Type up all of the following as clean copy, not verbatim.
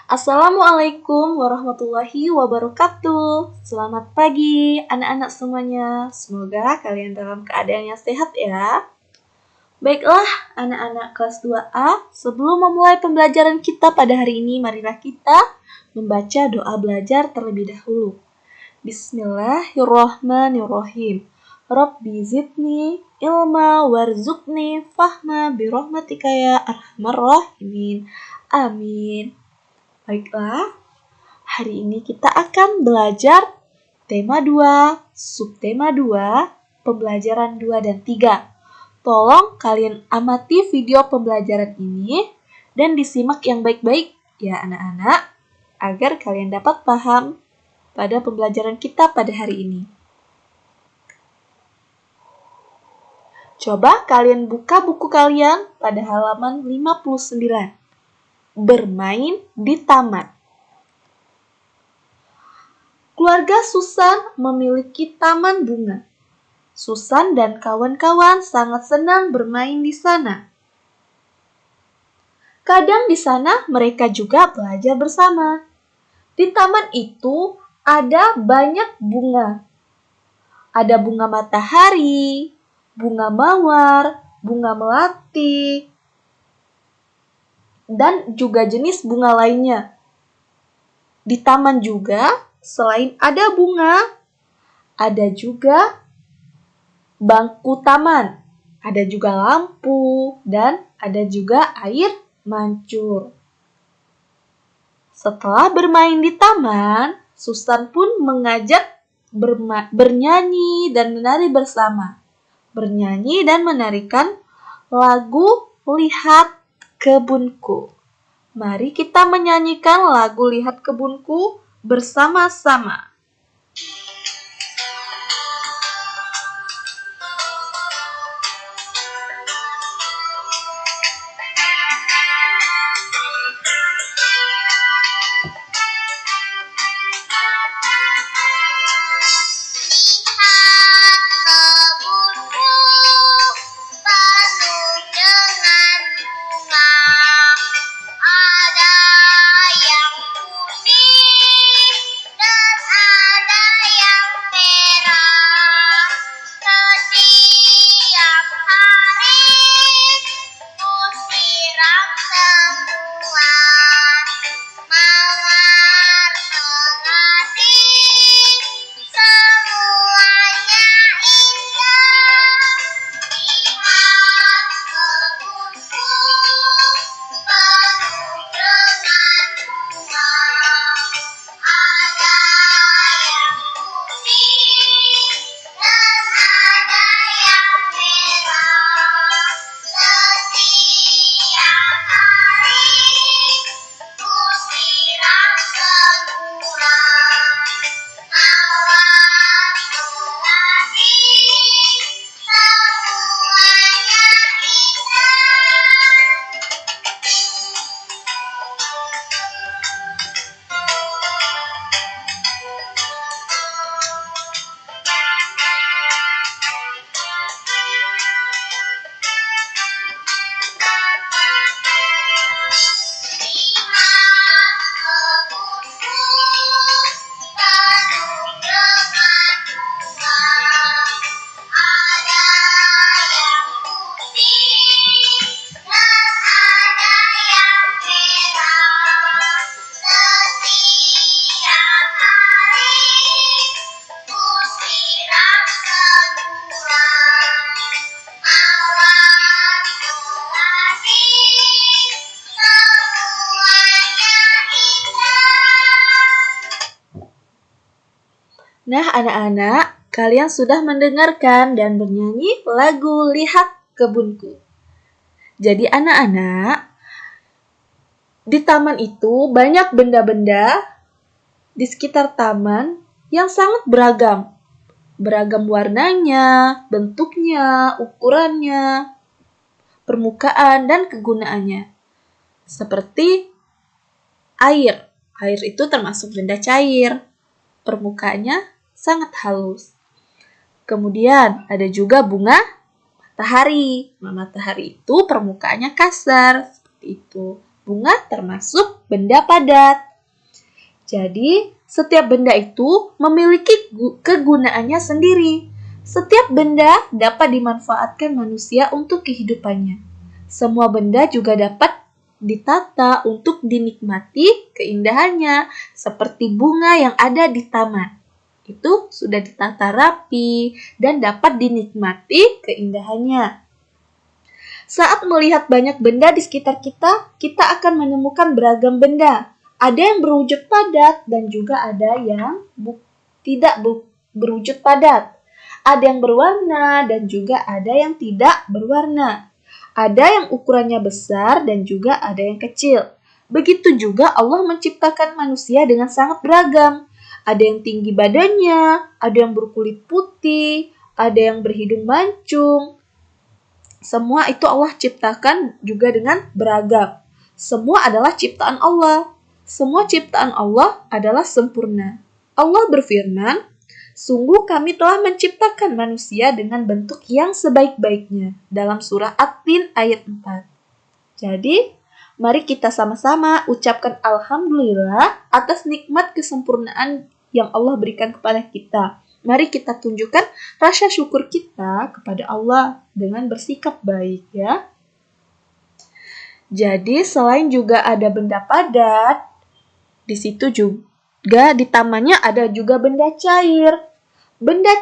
Assalamualaikum warahmatullahi wabarakatuh. Selamat pagi anak-anak semuanya. Semoga kalian dalam keadaan yang sehat ya. Baiklah anak-anak kelas 2A, sebelum memulai pembelajaran kita pada hari ini, marilah kita membaca doa belajar terlebih dahulu. Bismillahirrahmanirrahim. Rabbi zidni ilma warzuqni fahma birahmatika ya arhamar rahimin. Amin. Baiklah, hari ini kita akan belajar tema 2, subtema 2, pembelajaran 2 dan 3. Tolong kalian amati video pembelajaran ini dan disimak yang baik-baik ya anak-anak, agar kalian dapat paham pada pembelajaran kita pada hari ini. Coba kalian buka buku kalian pada halaman 59. Bermain di taman. Keluarga Susan memiliki taman bunga. Susan dan kawan-kawan sangat senang bermain di sana. Kadang di sana mereka juga belajar bersama. Di taman itu ada banyak bunga. Ada bunga matahari, bunga mawar, bunga melati, dan juga jenis bunga lainnya. Di taman juga, selain ada bunga, ada juga bangku taman, ada juga lampu, dan ada juga air mancur. Setelah bermain di taman, Susan pun mengajak bernyanyi dan menari bersama. Bernyanyi dan menarikan lagu Lihat Kebunku. Mari kita menyanyikan lagu Lihat Kebunku bersama-sama. Nah anak-anak, kalian sudah mendengarkan dan bernyanyi lagu Lihat Kebunku. Jadi anak-anak, di taman itu banyak benda-benda di sekitar taman yang sangat beragam. Beragam warnanya, bentuknya, ukurannya, permukaan, dan kegunaannya. Seperti air. Air itu termasuk benda cair. Permukaannya sangat halus. Kemudian ada juga bunga matahari. Bunga matahari itu permukaannya kasar, seperti itu. Bunga termasuk benda padat. Jadi, setiap benda itu memiliki kegunaannya sendiri. Setiap benda dapat dimanfaatkan manusia untuk kehidupannya. Semua benda juga dapat ditata untuk dinikmati keindahannya, seperti bunga yang ada di taman. Itu sudah ditata rapi dan dapat dinikmati keindahannya. Saat melihat banyak benda di sekitar kita, kita akan menemukan beragam benda. Ada yang berwujud padat dan juga ada yang tidak berwujud padat. Ada yang berwarna dan juga ada yang tidak berwarna. Ada yang ukurannya besar dan juga ada yang kecil. Begitu juga Allah menciptakan manusia dengan sangat beragam. Ada yang tinggi badannya, ada yang berkulit putih, ada yang berhidung mancung. Semua itu Allah ciptakan juga dengan beragam. Semua adalah ciptaan Allah. Semua ciptaan Allah adalah sempurna. Allah berfirman, "Sungguh kami telah menciptakan manusia dengan bentuk yang sebaik-baiknya." Dalam surah At-Tin ayat 4. Jadi, mari kita sama-sama ucapkan alhamdulillah atas nikmat kesempurnaan yang Allah berikan kepada kita. Mari kita tunjukkan rasa syukur kita kepada Allah dengan bersikap baik ya. Jadi, selain juga ada benda padat, di situ juga di tamannya ada juga benda cair. Benda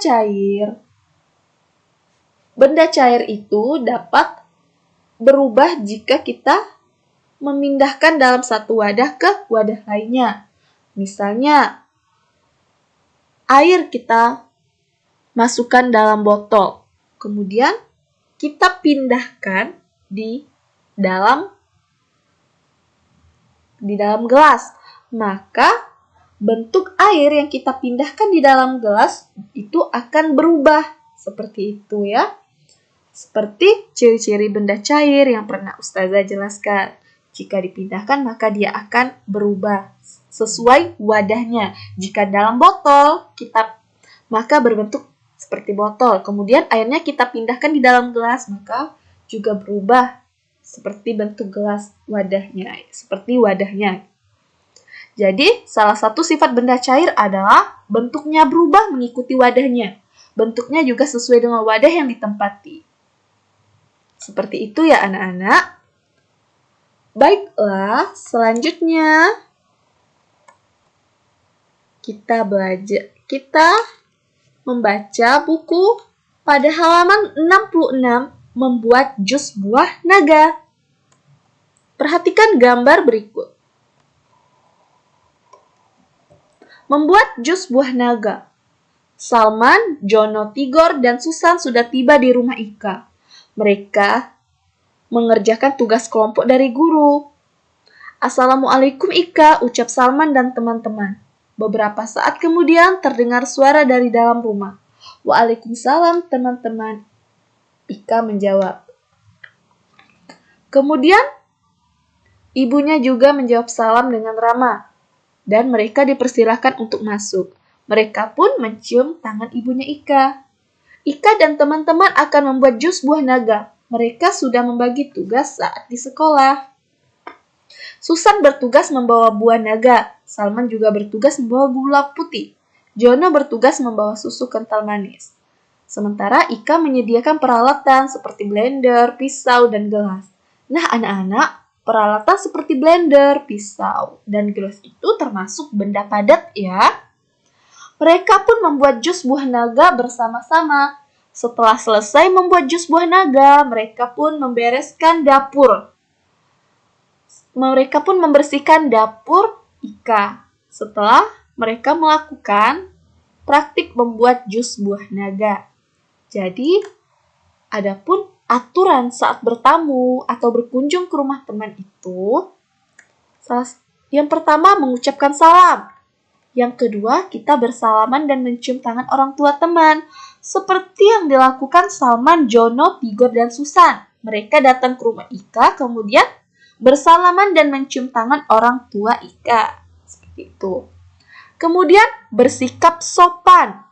cair itu dapat berubah jika kita memindahkan dalam satu wadah ke wadah lainnya. Misalnya, air kita masukkan dalam botol. Kemudian kita pindahkan di dalam gelas. Maka bentuk air yang kita pindahkan di dalam gelas itu akan berubah. Seperti itu ya. Seperti ciri-ciri benda cair yang pernah Ustazah jelaskan. Jika dipindahkan maka dia akan berubah sesuai wadahnya. Jika dalam botol maka berbentuk seperti botol. Kemudian airnya kita pindahkan di dalam gelas maka juga berubah seperti bentuk gelas wadahnya. Seperti wadahnya. Jadi, salah satu sifat benda cair adalah bentuknya berubah mengikuti wadahnya. Bentuknya juga sesuai dengan wadah yang ditempati. Seperti itu ya anak-anak. Baiklah, selanjutnya kita membaca buku pada halaman 66 membuat jus buah naga. Perhatikan gambar berikut. Membuat jus buah naga. Salman, Jono, Tigor, dan Susan sudah tiba di rumah Ika. Mereka mengerjakan tugas kelompok dari guru. "Assalamualaikum Ika," ucap Salman dan teman-teman. Beberapa saat kemudian terdengar suara dari dalam rumah. "Waalaikumsalam teman-teman," Ika menjawab. Kemudian ibunya juga menjawab salam dengan ramah. Dan mereka dipersilahkan untuk masuk. Mereka pun mencium tangan ibunya Ika. Ika dan teman-teman akan membuat jus buah naga. Mereka sudah membagi tugas saat di sekolah. Susan bertugas membawa buah naga. Salman juga bertugas membawa gula putih. Jono bertugas membawa susu kental manis. Sementara Ika menyediakan peralatan seperti blender, pisau, dan gelas. Nah anak-anak, peralatan seperti blender, pisau, dan gelas itu termasuk benda padat ya. Mereka pun membuat jus buah naga bersama-sama. Setelah selesai membuat jus buah naga, mereka pun membereskan dapur. Mereka pun membersihkan dapur Ika. Setelah mereka melakukan praktik membuat jus buah naga. Jadi, adapun aturan saat bertamu atau berkunjung ke rumah teman itu, yang pertama mengucapkan salam. Yang kedua, kita bersalaman dan mencium tangan orang tua teman. Seperti yang dilakukan Salman, Jono, Tigor, dan Susan. Mereka datang ke rumah Ika, kemudian bersalaman dan mencium tangan orang tua Ika. Seperti itu. Kemudian bersikap sopan.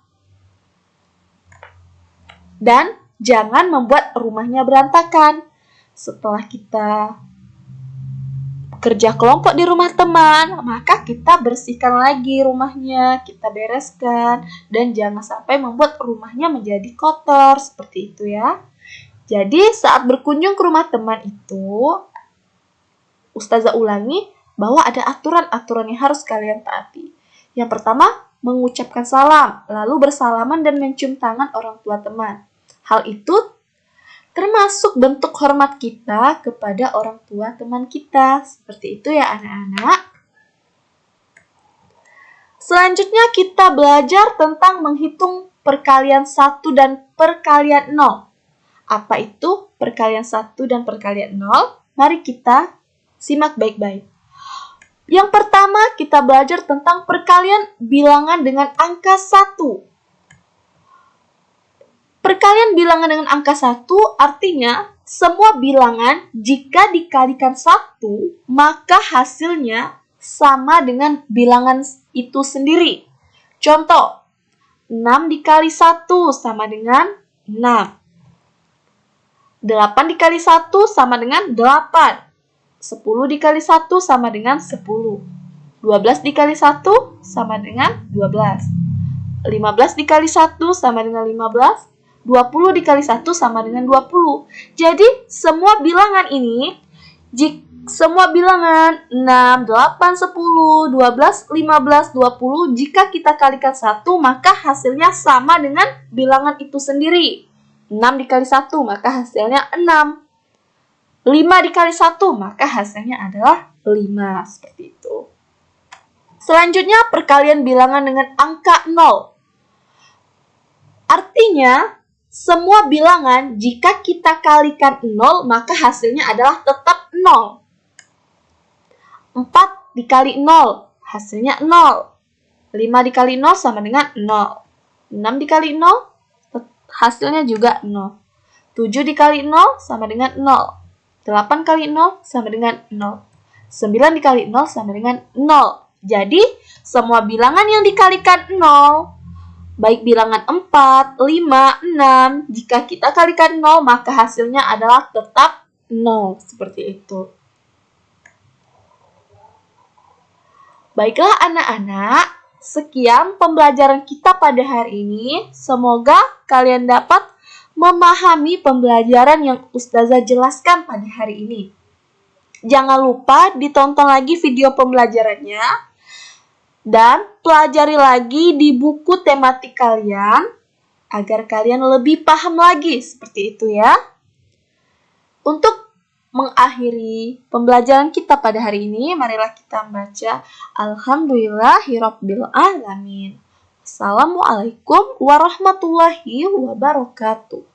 Dan jangan membuat rumahnya berantakan. Setelah kita kerja kelompok di rumah teman, maka kita bersihkan lagi rumahnya, kita bereskan, dan jangan sampai membuat rumahnya menjadi kotor, seperti itu ya. Jadi saat berkunjung ke rumah teman itu, Ustazah ulangi bahwa ada aturan-aturan yang harus kalian taati. Yang pertama, mengucapkan salam, lalu bersalaman dan mencium tangan orang tua teman. Hal itu termasuk bentuk hormat kita kepada orang tua teman kita. Seperti itu ya anak-anak. Selanjutnya kita belajar tentang menghitung perkalian 1 dan perkalian 0. Apa itu perkalian 1 dan perkalian 0? Mari kita simak baik-baik. Yang pertama kita belajar tentang perkalian bilangan dengan angka 1. Perkalian bilangan dengan angka 1 artinya semua bilangan jika dikalikan 1 maka hasilnya sama dengan bilangan itu sendiri. Contoh, 6 dikali 1 sama dengan 6. 8 dikali 1 sama dengan 8. 10 dikali 1 sama dengan 10. 12 dikali 1 sama dengan 12. 15 dikali 1 sama dengan 15. 20 dikali 1 sama dengan 20. Jadi, semua bilangan ini, semua bilangan 6, 8, 10, 12, 15, 20, jika kita kalikan 1, maka hasilnya sama dengan bilangan itu sendiri. 6 dikali 1, maka hasilnya 6. 5 dikali 1, maka hasilnya adalah 5. Seperti itu. Selanjutnya, perkalian bilangan dengan angka 0. Artinya, semua bilangan jika kita kalikan 0, maka hasilnya adalah tetap 0. 4 dikali 0, hasilnya 0. 5 dikali 0 sama dengan 0. 6 dikali 0, hasilnya juga 0. 7 dikali 0 sama dengan 0. 8 kali 0 sama dengan 0. 9 dikali 0 sama dengan 0. Jadi, semua bilangan yang dikalikan 0, baik bilangan 4, 5, 6, jika kita kalikan 0, maka hasilnya adalah tetap 0. Seperti itu. Baiklah anak-anak, sekian pembelajaran kita pada hari ini. Semoga kalian dapat memahami pembelajaran yang Ustazah jelaskan pada hari ini. Jangan lupa ditonton lagi video pembelajarannya dan pelajari lagi di buku tematik kalian agar kalian lebih paham lagi, seperti itu ya. Untuk mengakhiri pembelajaran kita pada hari ini, marilah kita membaca Alhamdulillahirabbil alamin. Assalamualaikum warahmatullahi wabarakatuh.